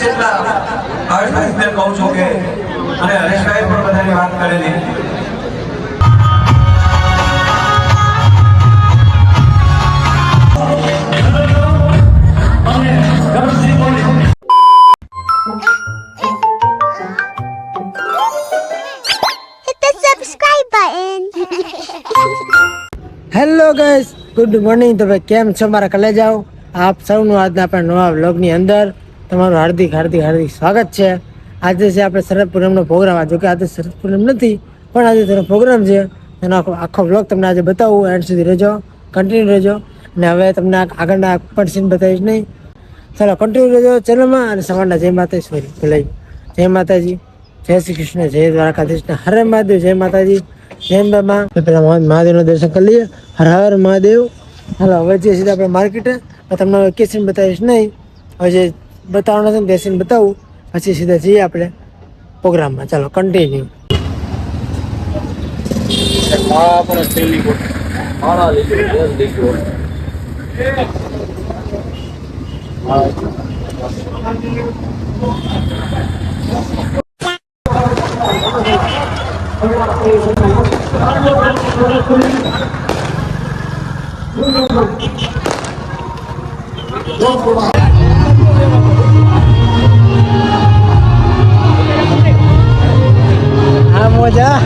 જેટલા હર્ષભાઈને કહું છું કે અને હરેશભાઈ પણ બધાની વાત કરેલી. Hello guys, good morning. તો ભાઈ કેમ છો મારા કલેજાઓ? આપ સૌનું આજના આપણા નવા વ્લોગની અંદર તમારું હાર્દિક હાર્દિક હાર્દિક સ્વાગત છે. આજે છે આપણે શરદ પૂનમનો પ્રોગ્રામ. જો કે આજે શરદ પૂનમ નથી, પણ આજે તેનો પ્રોગ્રામ છે. એનો આખો વ્લોગ તમને આજે બતાવું. એન્ડ સુધી રહેજો, કન્ટિન્યુ રહેજો. અને હવે તમને આગળના પણ સીન બતાવીશ નહીં. ચાલો કન્ટિન્યુ રહેજો ચેનલમાં. અને સવારના જય માતાજી, સોરી ભૂલાઈ, જય માતાજી, જય શ્રી કૃષ્ણ, જય દ્વારકાધીશ, હરે મહાદેવ, જય માતાજી, જય અંબામાં. પેલા મહાદેવનું દર્શન કરી લઈએ. હર હર મહાદેવ. હાલો હવે જે સીધા આપણે માર્કેટે. તમને હવે કે સીન બતાવીશ નહીં. હવે જે બતાવવાનો છે ને તે સીન બતાવું, પછી સીધા જઈએ આપણે પ્રોગ્રામમાં. ચાલો કન્ટિન્યુ. હા મોજા.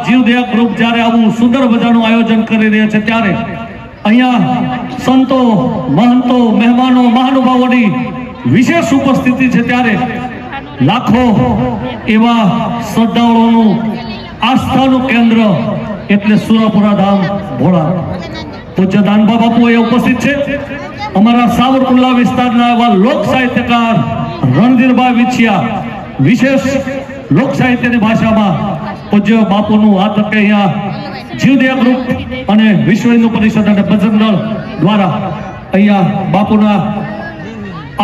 જીવદયા ગ્રુપ જ્યારે આવું સુંદર મજાનું આયોજન કરી રહ્યા છે, ત્યારે અહીંયા સંતો, મહંતો, મહેમાનો, મહાનુભાવોની વિશેષ ઉપસ્થિતિ છે. ત્યારે લાખો એવા શ્રદ્ધાળુઓનું આસ્થાનું કેન્દ્ર એટલે સુરાપુરા ધામ ભોળા. પૂજ્ય દાનભા બાપુ એ ઉપસ્થિત છે. અમારા સાવરકુંડલા વિસ્તારના એવા લોક સાહિત્યકાર રણધીરભાઈ વિછિયા વિશેષ લોક સાહિત્યની ભાષામાં પૂજ્ય બાપુનું આ તકે અહીંયા જીવદયા ગ્રુપ અને વિશ્વ હિન્દુ પરિષદ અને બજરંગ દળ દ્વારા અહીંયા બાપુના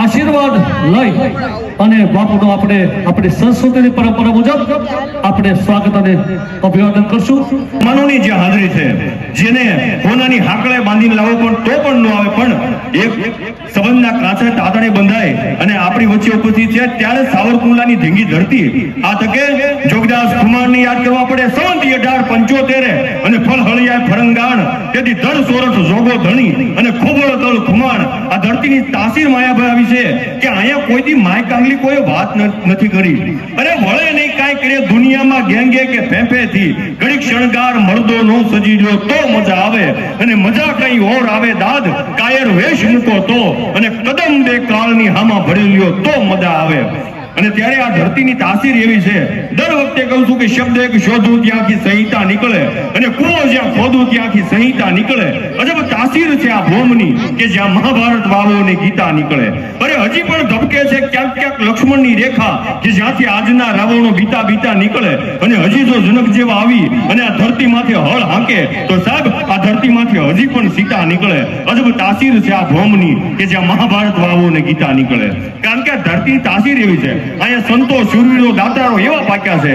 આશીર્વાદ લઈ અને બાપુનું આપણે આપણી સંસ્કૃતિની પરંપરા મુજબ આપણે સ્વાગત અને અભિવાદન કરશું. માનવની જે હાજરી છે, જેને કોનાની હાકળે બાંધીને લાવો પણ તો પણ ન આવે, પણ એક સંબંધના કાંચે તાતણે બંધાય અને આપણી વચ્ચે ઉપસ્થિત છે, ત્યારે સાવરકુંડલાની ધીંગી ધરતી આ તકે જોગદાસ કુમારને યાદ કરવા પડે. સંવંત 1875 અને ફળ હળિયા ફરંગાણ, તેથી ધડ સોરઠ જોગો ધણી અને ખોબળ તળ ખુમાણ. આ ધરતીની તાસીર માયાભાઈ આવી છે કે અહીંયા કોઈથી માય કાંગલી કોઈ વાત નથી કરી. અરે વળે નહીં કાંઈ કરે દુનિયામાં ગેંગે કે ફેંફે થી ઘડીક શણગાર મર્દો નો સજી લ્યો તો મજા આવે, અને મજા કઈ ઓર આવે દાદ કાયર વેશ મૂકો તો, અને કદમ બે કાળની હામાં ભરી લ્યો તો મજા આવે. અને ત્યારે આ ધરતીની તાસીર એવી છે, દર વખતે કહું છું કે શબ્દ એક શોધું ત્યાંથી સંહિતા નીકળે અને કૂવો જ્યાં ખોદું ત્યાંથી સંહિતા નીકળે. અજબ તાસીર છે આ ભૂમની કે જ્યાં મહાભારત વાવો અને ગીતા નીકળે. અરે હજી પણ ધબકે છે ક્યાંક ક્યાંક લક્ષ્મણની રેખા કે જ્યાંથી આજના રાવણો બીતા બીતા નીકળે. અને હજી જો જનક જેવા આવી અને આ ધરતીમાંથી હળ હાંકે તો સાહેબ આ ધરતીમાંથી હજી પણ સીતા નીકળે. અજબ તાસીર છે આ ભૂમની કે જ્યાં મહાભારત વાવો અને ગીતા નીકળે. કારણ કે આ ધરતી તાસીર એવી છે. અહીંયા સંતો શૂરવીરો દાતારો એવા પાક્યા છે.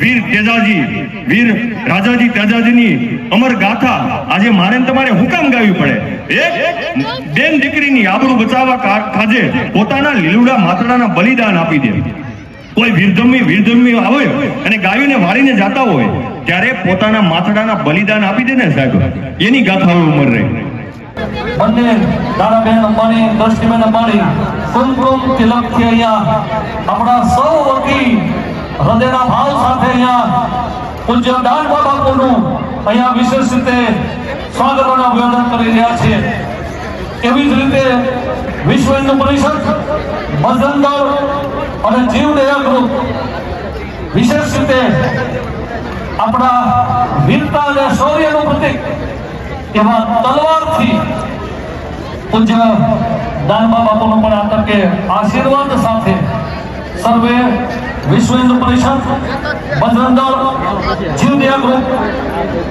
વીર તેજાજી, વીર રાજાજી તેજાજીની અમર ગાથા આજે મારે ને તમારે હું કામ ગાવી પડે? એક બેન દીકરીની આબરૂ બચાવવા કાજે પોતાના લીલુડા માથડાના બલિદાન આપી દે. કોઈ વીરધર્મી આવે અને ગાયોને વાળીને જાતા હોય ત્યારે પોતાના માથડાના બલિદાન આપી દે ને સાહેબ, એની ગાથાઓ ઉમર રહે. બંને દાદાબેન અંબાણી, દ્રષ્ટિબેન અંબાણી કુમકુમ તિલકથી અહીંયા આપણા સૌ વતી હૃદયના ભાવ સાથે અહીંયા પૂજ્ય દાનબા બાપુનું અહીંયા વિશેષ રીતે સ્વાગત અને અભિવાદન કરી રહ્યા છે. એવી જ રીતે વિશ્વ હિન્દુ પરિષદ, બજરંગ દળ અને જીવદયા ગ્રુપ વિશેષ રીતે આપણા વીરતા અને શૌર્યનું પ્રતીક એવા તલવારથી પૂજ્ય દાનબા બાપુનું પણ આ તકે આશીર્વાદ સાથે સર્વે વિશ્વ હિન્દુ પરિષદ, બજરંગ દળ, જીવદયા ગ્રુપ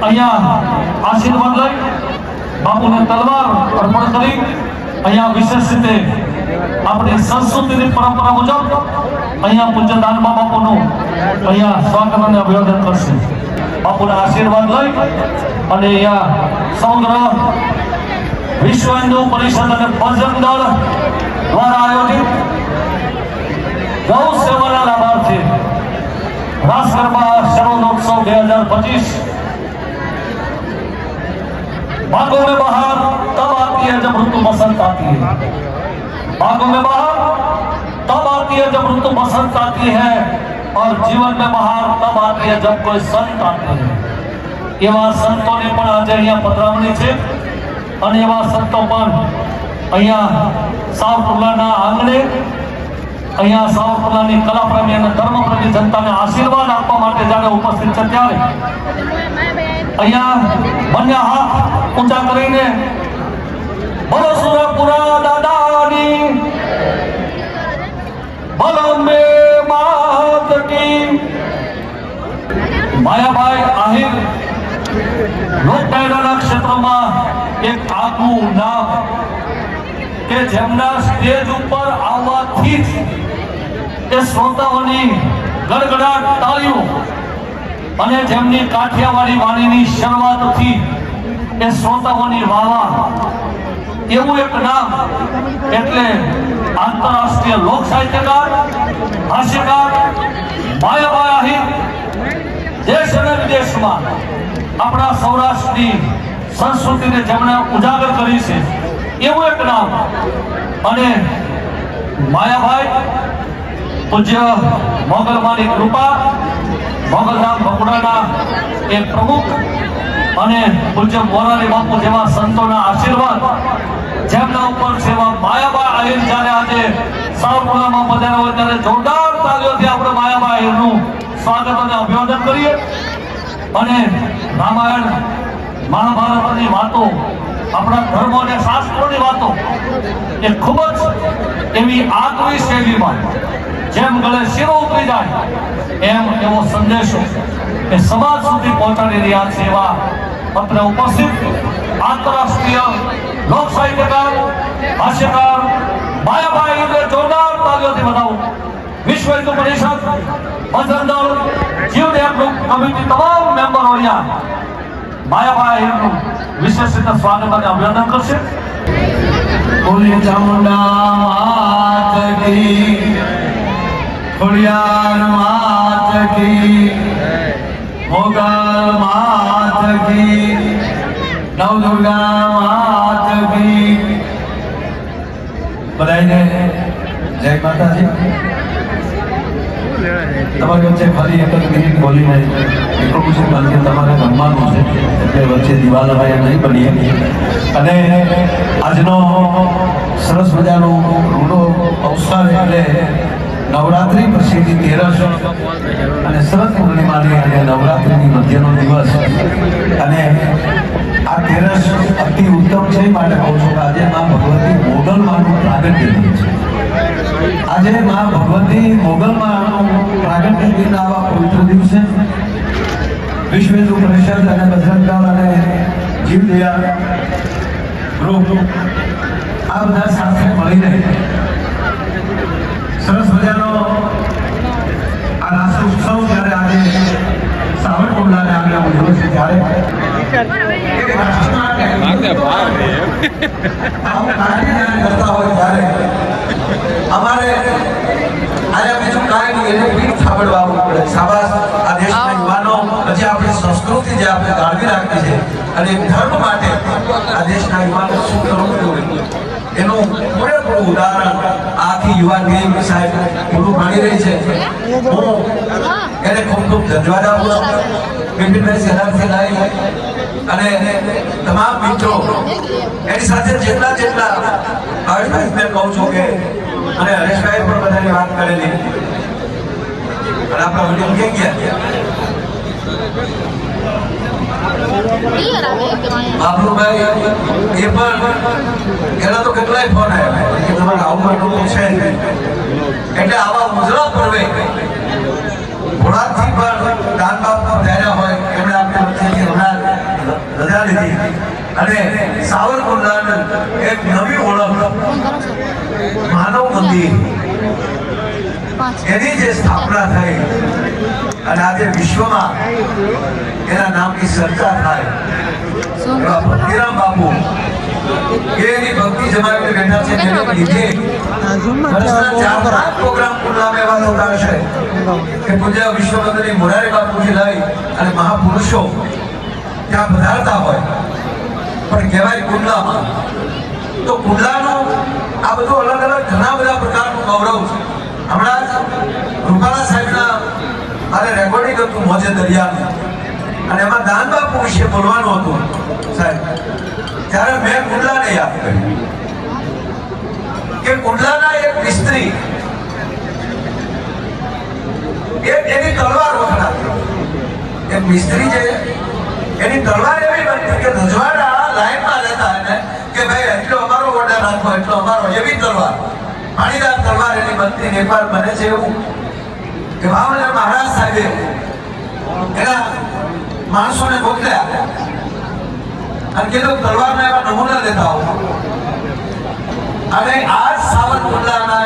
અહીંયા આશીર્વાદ લઈ બાપુને તલવાર અર્પણ કરી અહીંયા વિશેષ રીતે આપણી સંસ્કૃતિની પરંપરા મુજબ અહીંયા પૂજ્ય દાનબા બાપુનું અહીંયા સ્વાગત અને અભિવાદન કરશે. બાપુના આશીર્વાદ લઈ અને અહીંયા સમગ્ર વિશ્વ હિન્દુ પરિષદ અને બજરંગ દળ દ્વારા આયોજિત ગૌ સેવાના લાભાર્થી રાસ ગરબા શરણોત્સવ 2025 बागों में बहार तब आती है जब ऋतु बसंत आती है. बागों में बहार तब आती है जब ऋतु बसंत आती है और जीवन में बहार तब आती है जब कोई संत आते हैं. એવા સંતોને પણ આજે અહીંયા પધરામણી છે અને એવા સંતો પણ અહીંયા સાવરકુંડલાના આંગણે અહીંયા સાવરકુંડલાની કલાપ્રેમી અને ધર્મપ્રેમી જનતાને આશીર્વાદ આપવા માટે જ્યારે ઉપસ્થિત છે ત્યારે અહીંયા બંને હાથ ઊંચા કરીને બોલો સુરપુરા દાદાની, બોલો અંબે માત કી. માયાભાઈ આહિર લોકડાયરાના ક્ષેત્રમાં એક આગવું નામ કે જેમના સ્ટેજ ઉપર આવવાથી જ એ શ્રોતાઓની ગડગડાટ તાળીઓ અને જેમની કાઠિયાવાડી વાણીની શરૂઆતથી એ શ્રોતાઓની વાવા એવું એક નામ એટલે આંતરરાષ્ટ્રીય લોક સાહિત્યકાર, હાસ્યકાર માયાભાઈ આહિર દેશ અને વિદેશમાં આપણા સૌરાષ્ટ્રની સંસ્કૃતિને જેમણે ઉજાગર કરી છે એવું એક નામ. અને માયાભાઈ પૂજ્ય મોગલમાની કૃપા, મોગલધામ બગુડાના એક પ્રમુખ અને પૂજ્ય મોરારી બાપુ જેવા સંતોના આશીર્વાદ જેમના ઉપર છે એવા માયાભાઈ આહિર જ્યારે આજે સાવરકુંડલામાં પધાર્યા હોય ત્યારે જોરદાર તાળીઓથી આપણે માયાભાઈ આહિરનું સ્વાગત અને અભિવાદન કરીએ. અને રામાયણ, મહાભારતની વાતો, આપણા ધર્મ અને શાસ્ત્રોની વાતો એ ખૂબ જ એવી આગવી શૈલીમાં જેમ ગળે શીરો ઉતરી જાય એમ એવો સંદેશો એ સમાજ સુધી પહોંચાડી રહ્યા છે. એવા પત્ર ઉપસ્થિત આંતરરાષ્ટ્રીય લોક સાહિત્યકાર, હાસ્યકાર માયાભાઈને જોરદાર તાળીઓથી વધાવું. વિશ્વ હિન્દુ પરિષદ, બજરંગ દળ, જીવદયા ગ્રુપ કમિટી તમામ મેમ્બરો અહીંયા માયાભાઈનું વિશેષ રીતે સ્વાગત અને અભિનંદન કરશે. બોલીએ ચામુંડા માત કી, ખોડિયાર માત કી, મોગલ માત કી, નવદુર્ગા માત કી. બધાને જય માતાજી. તમારી વચ્ચે ફરી એક જ મિનિટ બોલીને એટલું પૂછું કારણ કે તમારે રમવાનું છે એટલે વચ્ચે દિવાલ હવે નહીં બનીએ. અને આજનો સરસ મજાનો રૂડો અવસર એટલે નવરાત્રી પછીની તેરસ અને શરદ પૂર્ણિમાની અને નવરાત્રીની મધ્યનો દિવસ અને આ તેરસ અતિ ઉત્તમ છે માટે કહું છું કે આજે માં ભગવતી મોગલમાનું પ્રાગટ્ય દિન છે. આજે માં ભગવતી મોગલમાનું પ્રાગટ્ય દિન આવા પવિત્ર દિવસે વિશ્વ હિન્દુ પરિષદ અને બજરંગ દળ અને જીવદયા ગ્રુપ આ બધા સાથે મળીને સરસ મજાનો આ રાસ ઉત્સવ જ્યારે આજે સાવરકુંડલાને આપણે ઉજવે છે ત્યારે કરતા હોય ત્યારે અમારે આજે બીજું કાંઈ નહીં એને પીઠ થાબડવાનું પડે. શાબાશ આ દેશના યુવાનો હજી આપણી સંસ્કૃતિ જે આપણે જાળવી રાખી છે અને ધર્મ માટે આ દેશના યુવાનો શું કરવું જોઈએ એનું પૂરેપૂરું ઉદાહરણ આખી યુવા ટીમ સાહેબ પૂરું પાડી રહી છે. હું એને ખૂબ ખૂબ ધન્યવાદ આપું છું. બિપિનભાઈ સેનાથી લઈ અને તમામ મિત્રો એની સાથે જેટલા હરેશભાઈ કહું છું કે અને હરેશભાઈ પણ બધાની વાત કરેલી અને આપણા વડીલ ક્યાં ગયા બાબુભાઈ એ પણ એના તો કેટલાય ફોન આવ્યા કે તમારા આવું લોકો છે એટલે આવા ઉજળા પર્વે ઘોડાથી પણ દાન બાપ ધૈર્ય હોય એમણે આપણે વચ્ચેથી હમણાં રજા લીધી અને સાવરકુંડલાને એક નવી ઓળખ માનવ મંદિર એની જે સ્થાપના થઈ અને આજે વિશ્વમાં એના નામની ચર્ચા થાય એવા ભક્તિરામ બાપુ એની ભક્તિ જમાવીને બેઠા છે જેને લીધે વર્ષના 4-5 પ્રોગ્રામ કુંડલામાં એવા થતા હશે કે પૂજ્ય વિશ્વવંદની મોરારી બાપુજી લઈ અને મહાપુરુષો ત્યાં પધારતા હોય પણ કહેવાય કુંડલામાં તો કુંડલાનું આ બધું અલગ અલગ ઘણા બધા પ્રકારનું ગૌરવ છે. હમણાં જ રૂપાલા સાહેબના મારે રેકોર્ડિંગ હતું મોજે દરિયાનું અને એમાં દાન બાપુ વિશે બોલવાનું હતું સાહેબ ત્યારે મેં કુંડલાને યાદ કર્યું કે કુંડલાના એક મિસ્ત્રી એની તલવાર વખણાતી. એક મિસ્ત્રી છે એની તલવાર એવી બનતી કે રજવાડા લાઈનમાં રહેતા એને કે ભાઈ એટલો અમારો ઓર્ડર રાખો એટલો અમારો એવી તલવાર પાણીદાર તલવાર એની બનતી. એકવાર બને છે એવું કે ભાવનગર મહારાજ સાહેબે એના માણસોને મોકલ્યા અને કીધું તલવારના એવા નમૂના લેતા આવો અને આજ સાવરકુંડલાના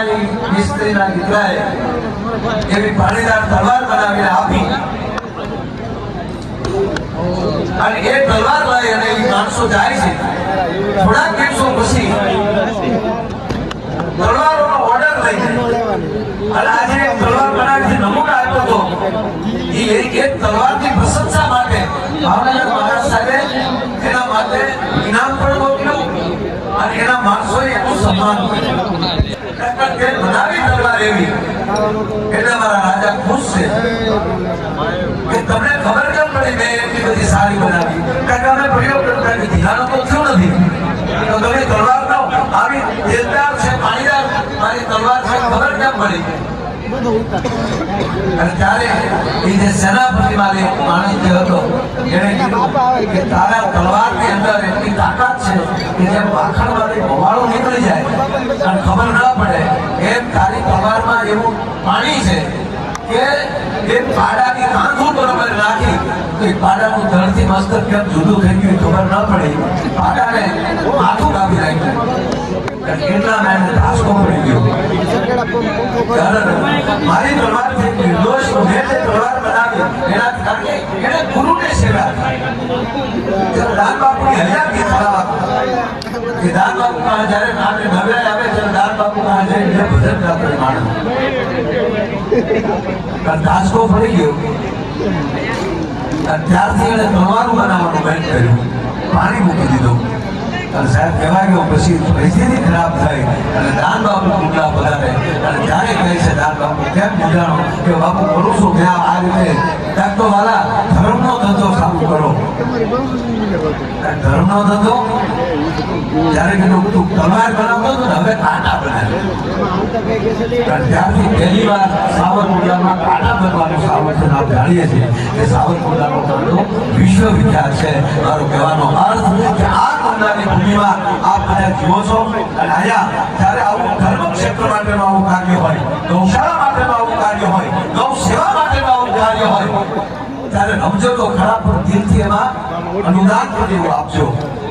મિસ્ત્રીના દીકરાએ એવી પાણીદાર તલવાર બનાવીને આપી અને એ તલવાર લઈ અને એ માણસો જાય છે. થોડાક દિવસો પછી તલવારોનો ઓર્ડર લઈ અને આજે એક તલવાર બનાવીને નમૂના આપ્યો હતો. એ તલવારની પ્રશંસા માટે ભાવનગર મહારાજ સાહેબે એના માટે ઇનામ પણ મોકલ્યું અને એના માણસોએ એનું સન્માન કર્યું. બનાવી તલવાર એવી એટલે મારા રાજા ખુશ છે કે તમને ખબર કેમ પડી મેં એટલી બધી સારી બનાવી કારણ કે અમે પ્રયોગ કરતા ધીરાનો તો થયું નથી તો તમે તલવાર નો આવી તેજદાર છે પાણીદાર મારી તલવાર છે ખબર કેમ પડી અને ત્યારે એ જે સેનાપતિ મારે માણસ જે હતો એને કીધું કે તારા તલવારની અંદર એટલી તાકાત છે કે જેમ માખણમાંથી ભવાળો નીકળી જાય અને ખબર ન પડે એમ તારી તલવારમાં એવું પાણી છે કે એ પાડાની કાંધું બરોબર રાખી તો એ પાડાનું ધડથી મસ્તક કેમ જુદું થઈ ગયું ખબર ન પડી. પાડાને માથું કાપી નાખ્યું કેટલા મેં ધાસકો પડી ગયો. મારી તલવાર છે નિર્દોષ મેં જે તલવાર બનાવી એના કારણે એને ગુરુને સેવા દાન બાપુની હયાતી ખરાબ કે દાન બાપુ પાસે જયારે નામે નવરાય આવે ત્યારે દાન બાપુ પાસે જઈને ભજન કરે માણસ ધાસકો પડી ગયો. ત્યારથી એને તલવારું બનાવવાનું બેન કર્યું પાણી મૂકી દીધું અને સાહેબ કહેવા ગયો પછી પરિસ્થિતિ ખરાબ થઈ અને દાન બાપુ કુંડલા પધારે અને ત્યારે કહે છે દાન બાપુ કેમ મૂંઝાણો કે બાપુ કરું છું કે આ રીતે તો વાલા ધર્મનો ધંધો ચાલુ કરો. ધર્મનો ધંધો જ્યારે કીધું તું તલવાર બનાવતો હતો ને હવે કાંટા બનાવે. ત્યારથી પહેલી વાર સાવરકુંડલામાં કાંટા બનવાનું સામર્થ્ય આપ જાણીએ છીએ કે સાવરકુંડલાનો કાંટો વિશ્વવિખ્યાત છે. મારો કહેવાનો અર્થ કે આ કુંડલાની ભૂમિમાં આપ બધા જીવો છો અને અહીંયા જ્યારે આવું ધર્મ ક્ષેત્ર માટેનું આવું કાર્ય હોય, ગૌશાળા માટેનું આવું કાર્ય હોય, ગૌ સેવા માટેનું આવું કાર્ય હોય ત્યારે રમજો તો ખરા પણ દિલથી એમાં અનુદાન પણ એવું આપજો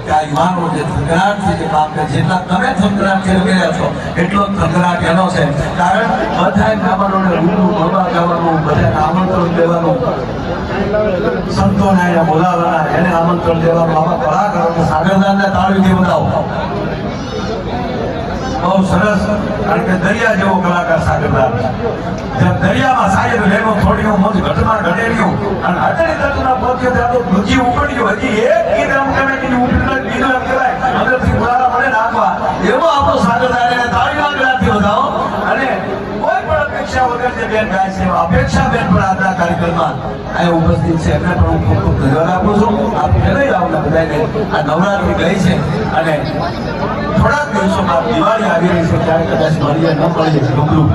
કે આ યુવાનો જે થનગનાટથી જે કામ કરે, જેટલા તમે થનગનાટથી રમી રહ્યા છો એટલો થનગનાટ એનો છે. કારણ બધા બ્રાહ્મણોને રૂબરૂ મળવા જવાનું, બધાને આમંત્રણ દેવાનું, સંતોને અહીંયા બોલાવવાના, એને આમંત્રણ દેવાનું, આવા કલાકારોને સાગરદાનને તાળીથી વધાવો. બહુ સરસ. કારણ કે દરિયા જેવો કલાકાર સાગરદાન. દરિયામાં સાહેબ લેનો થોડીઓ મોજ ઘટમાં ઘડેડ્યું અને અટડી તટના પહોંચ્યો ત્યાં તો ભૂજી ઉપડ્યું. હજી એક ગીત એમ કહેવાય કે ઉપડ્યું બીજું એમ કહેવાય અંદરથી ગુલાલા મળે નાખવા એવો આપણો સાગરદાન. એને તાળી વાગડાથી વધાવો અને કોઈ પણ અપેક્ષા વગર જે બેન ગાય છે અપેક્ષા બેન પણ આજના કાર્યક્રમમાં અહીંયા ઉપસ્થિત છે. એમને પણ હું ખૂબ ખૂબ ધન્યવાદ આપું છું. આપ ફેરવી આવના બધાને. આ નવરાત્રી ગઈ છે અને થોડાક દિવસોમાં દિવાળી આવી રહી છે ત્યારે કદાચ મળીએ ન મળીએ રૂબરૂ.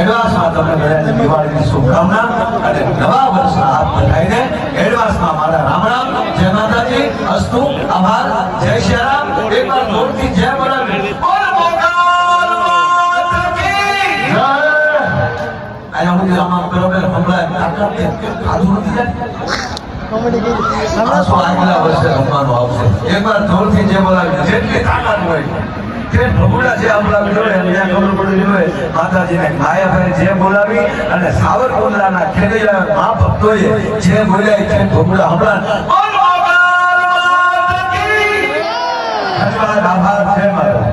એડવાન્સમાં તમને બધાને દિવાળીની શુભકામના અને નવા વર્ષના હાથ બધાઈને એડવાન્સમાં મારા રામ રામ. જય માતાજી, અસ્તુ, આભાર, જય શ્રી રામ. એકવાર જોરથી જય બોલાવી. બોલ મોગલ માત કી જય. આયા હું આમાં બરોબર હમણાં તાકાત કે ખાધું નથી જાય આસો આગલા વર્ષે રમવાનું આવશે. એકવાર જોરથી જે બોલાવી જેટલી તાકાત હોય કે ભગુડા જે બોલાવી જોઈએ ત્યાં ખબર પડી જોઈએ માતાજીને માયાભાઈ જે બોલાવી અને સાવરકુંડલાના ખેડૈયા મા ભક્તોએ જે બોલ્યા છે ભગુડા હમણાં બોલ મોગલ માત કી ધન્યવાદ, આભાર, જય માતા.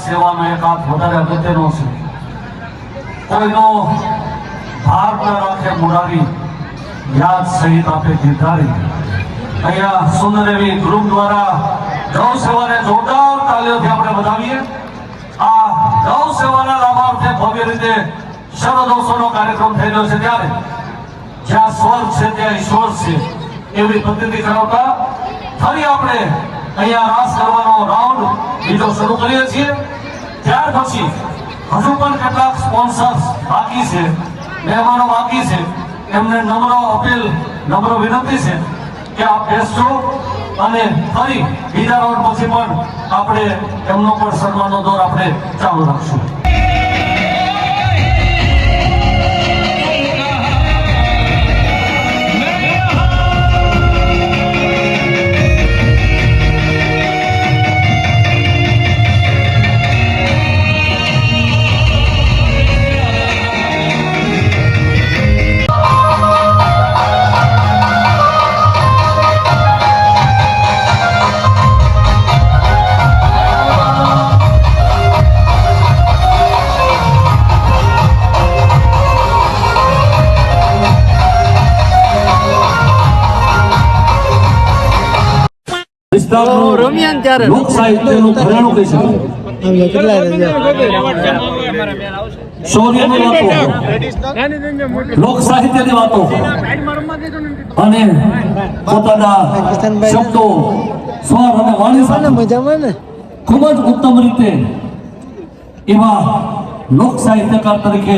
સેવાનો એક હાથ વધારે અગત્યનો છે. કોઈનો ભાર ન રાખે મુરારી, યાદ સહિત આપે દીધારી. અહીંયા સુંદર એવી ગ્રુપ દ્વારા ગૌ સેવાને જોરદાર તાલીઓથી આપણે વધાવીએ. આ ગૌ સેવાના લાભાર્થે ભવ્ય રીતે શરદોત્સવનો કાર્યક્રમ થઈ રહ્યો છે, ત્યારે જ્યાં સ્વર્ગ છે ત્યાં ઈશ્વર છે એવી પ્રતિતિ કરાવતા ફરી આપણે અહીંયા રાસ કરવાનો રાઉન્ડ બીજો શરૂ કરીએ છીએ. ત્યાર પછી હજુ પણ કેટલાક સ્પોન્સર્સ બાકી છે, મહેમાનો બાકી છે. એમને નમ્ર અપીલ, નમ્ર વિનંતી છે કે આપ બેસજો અને ફરી બીજા રાઉન્ડ પછી પણ આપણે એમનો પણ સન્માનનો દોર આપણે ચાલુ રાખશું. રમ્યા ત્યારે લોક સાહિત્યનું ઘરાણું કહી શકાય. કેટલા રહ્યા શૌર્યની વાતો, લોક સાહિત્યની વાતો અને પોતાના શબ્દો, સ્વર અને વાણી સાથે મજામાં ને ખૂબ જ ઉત્તમ રીતે એવા લોક સાહિત્યકાર તરીકે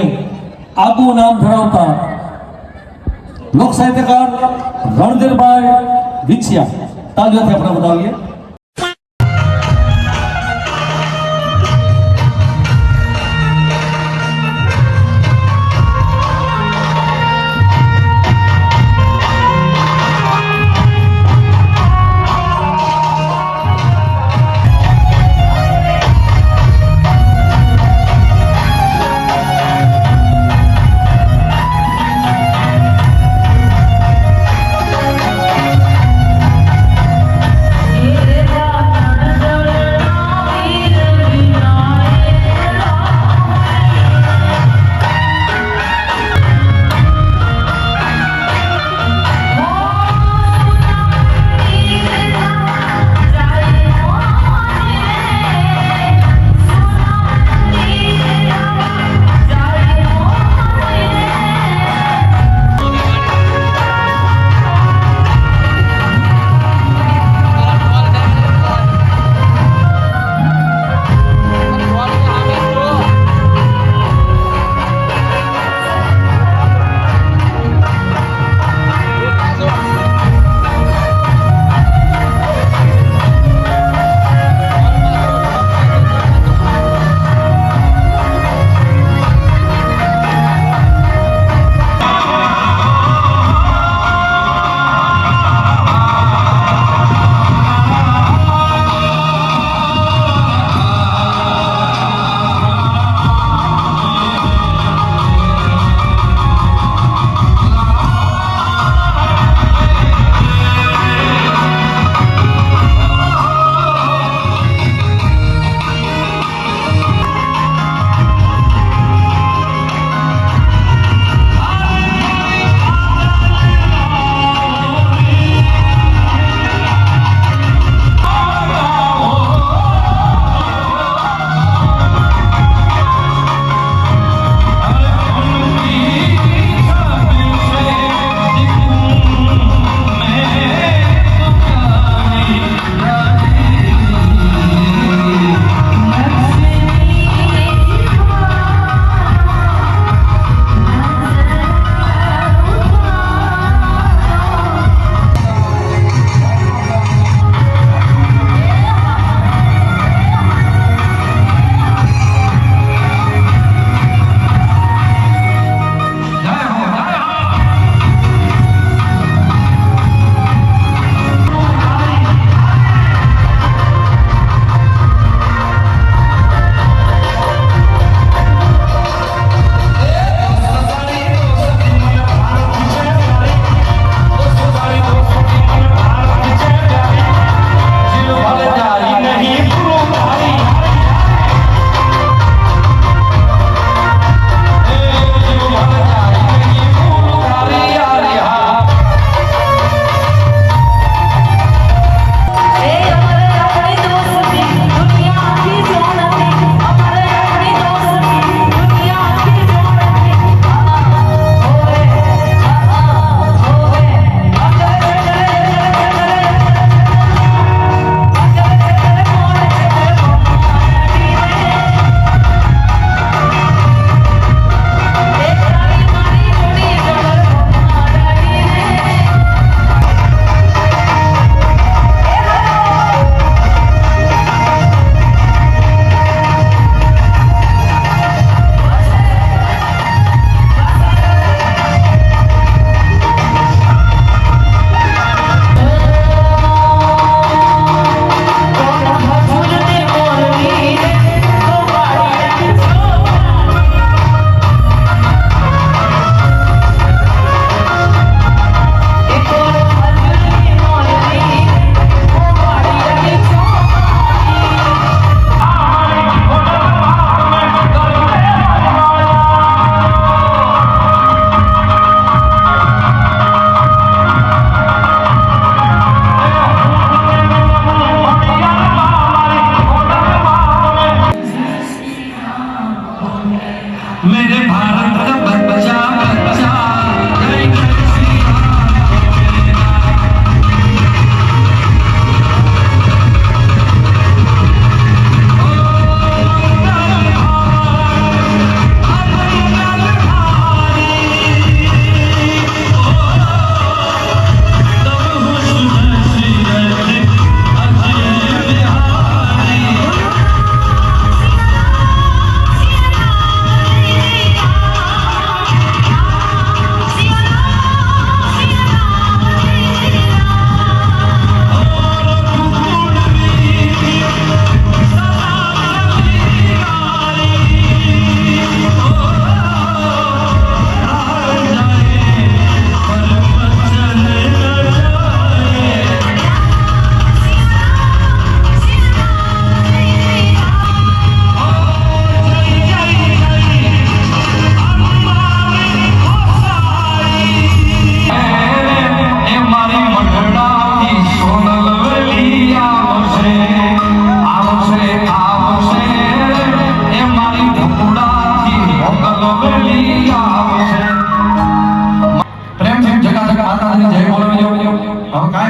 આગવું નામ ધરાવતા લોક સાહિત્યકાર રણધીરભાઈ વિછિયા, તાલીઓથી આપણે વધાવીએ. Yeah.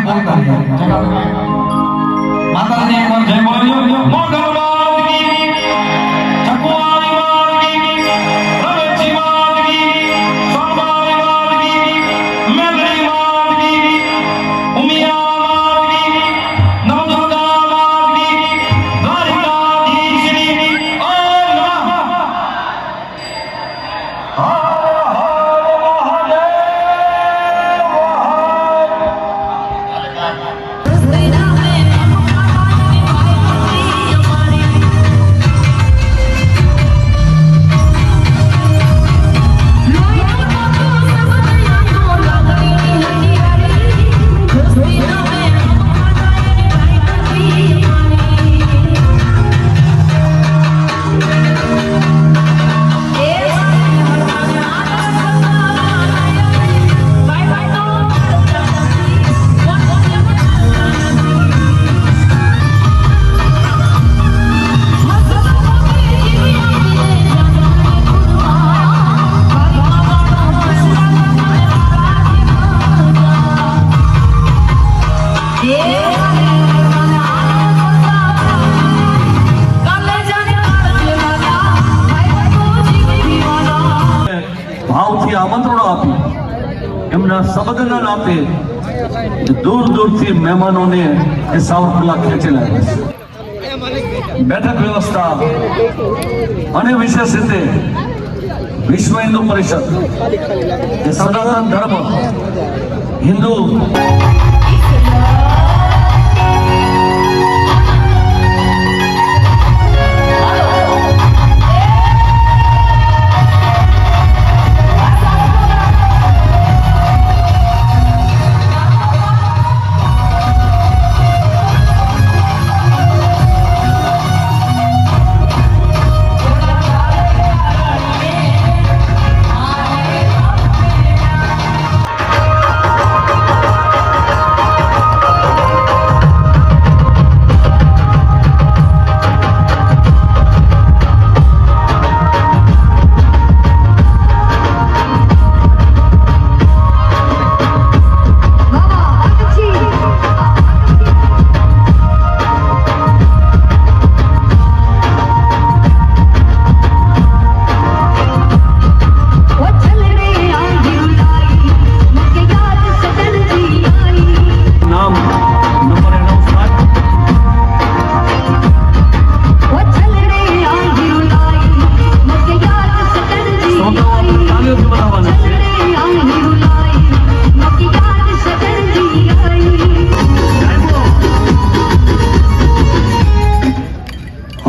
બોલતા માતાજી એકવાર જય બોલજો મોગલ માત કી ચકવાણી માત કી રવેચી માત કી સંભાળી માત કી મેલડી માત કી ઉમિયા માત કી નવદુર્ગા માત કી દ્વારિકાધીશની ઓમ નમઃ ભાવથી આમંત્રણો આપી એમના શબ્દના નાતે દૂર દૂરથી મહેમાનોને એ સાવરકુંડલા ખેંચેલા છે. બેઠક વ્યવસ્થા અને વિશેષ રીતે વિશ્વ હિન્દુ પરિષદ એ સનાતન ધર્મ હિન્દુ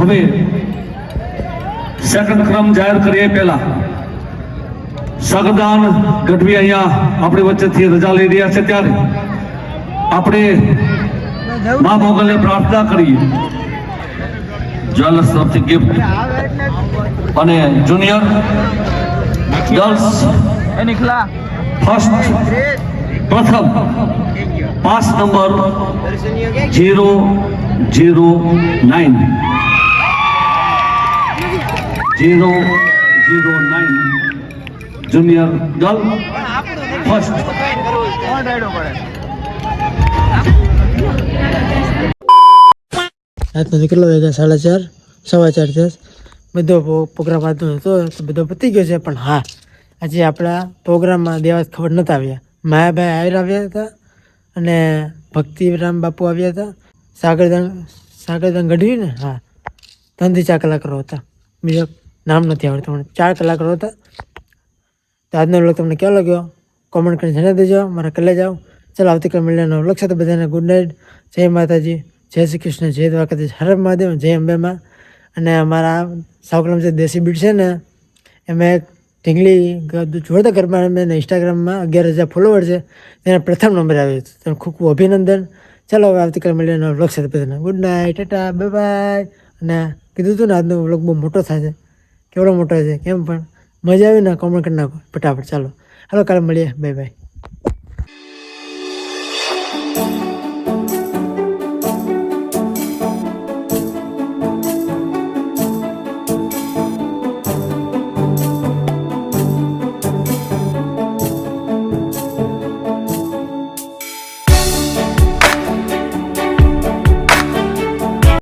હવે સેકન્ડ ક્રમ જાહેર કરીએ પહેલા સગદાન ગઢવી અહીંયા આપણી વચ્ચેથી રજા લઈ રહ્યા છે ત્યારે આપણે મા મોગલને પ્રાર્થના કરીએ જ્વેલર્સ તરફથી ગિફ્ટ અને જુનિયર ગર્લ્સ ફર્સ્ટ પ્રથમ 5 નંબર 009 જુનિયર ગર્લ ફર્સ્ટ. રાતનો કેટલો વાગ્યા 4:30 4:15 થયા. બધો પ્રોગ્રામ આજનો હતો તો બધો પતી ગયો છે. પણ હા, આજે આપણા પ્રોગ્રામમાં દેવાસ ખબર નહોતા આવ્યા. માયાભાઈ આવ્યા હતા અને ભક્તિરામ બાપુ આવ્યા હતા. સાગરદાન ગઢવી ને, હા, 3 થી 4 કલાકારો હતા. બીજા નામ નથી આવડતું, પણ 4 કલાકારો હતા. તો આજનો વ્લોગ તમને કેવો લાગ્યો કોમેન્ટ કરીને જણાવી દેજો. મારા કલે જાઓ. ચાલો આવતીકાલ મળીને વ્લોગ સાથે બધાને ગુડ નાઇટ. જય માતાજી, જય શ્રી કૃષ્ણ, જય દ્વારકાધીશ, હર મહાદેવ, જય અંબેમાં. અને અમારા સાવકલમ જે દેશી બીટ છે ને, એમાં એક ઢીંગલી જોરદાર ગરબા મેં ઇન્સ્ટાગ્રામમાં 11,000 ફોલોવર છે, તેના પ્રથમ નંબર આવ્યો હતો. તમને ખૂબ ખૂબ અભિનંદન. ચાલો હવે આવતીકાલ મળીને વ્લોગ સાથે બધાને good night, Tata, bye bye. અને કીધું હતું ને આજનો વ્લોગ બહુ મોટો થાય છે. કેવડો મોટો છે કેમ, પણ મજા આવી ને કોમેન્ટ કરી નાખો ફટાફટ. ચાલો હાલો કાલે મળીએ, બાય બાય.